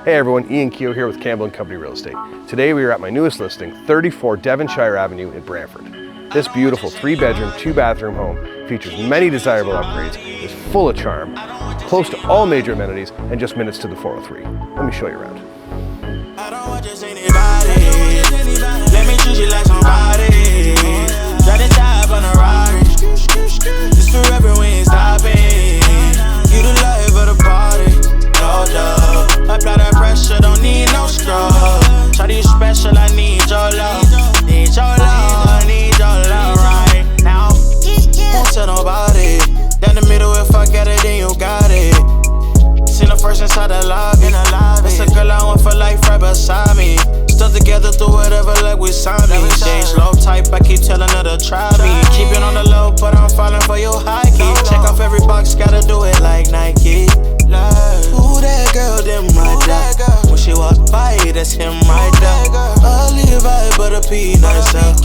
Hey everyone, Ian Keogh here with Campbell & Company Real Estate. Today we are at my newest listing, 34 Devonshire Avenue in Brantford. This beautiful 3-bedroom, 2-bathroom home features many desirable upgrades, is full of charm, close to all major amenities, and just minutes to the 403. Let me show you around. I don't want just anybody. Let me treat you like somebody. Try to dive on a Rari. This forever, we ain't stopping. You the life of the party. No job. Apply that pressure, don't need no straw. Shawty, you special, I need your love. Need your love, need your love right now. Won't tell nobody. Down the middle, if I get it, then you got it. Seen the first inside the lobby. That's a girl I want for life right beside me. Stuck together through whatever, like we signed me. She ain't slow type, I keep telling her to try me. Keep it on the low, but I'm falling for your high key. Check off every box, gotta do it like Nike. Ooh, that girl, them right there. When she walk by, that's him right there. A Levi, but a peanut herself.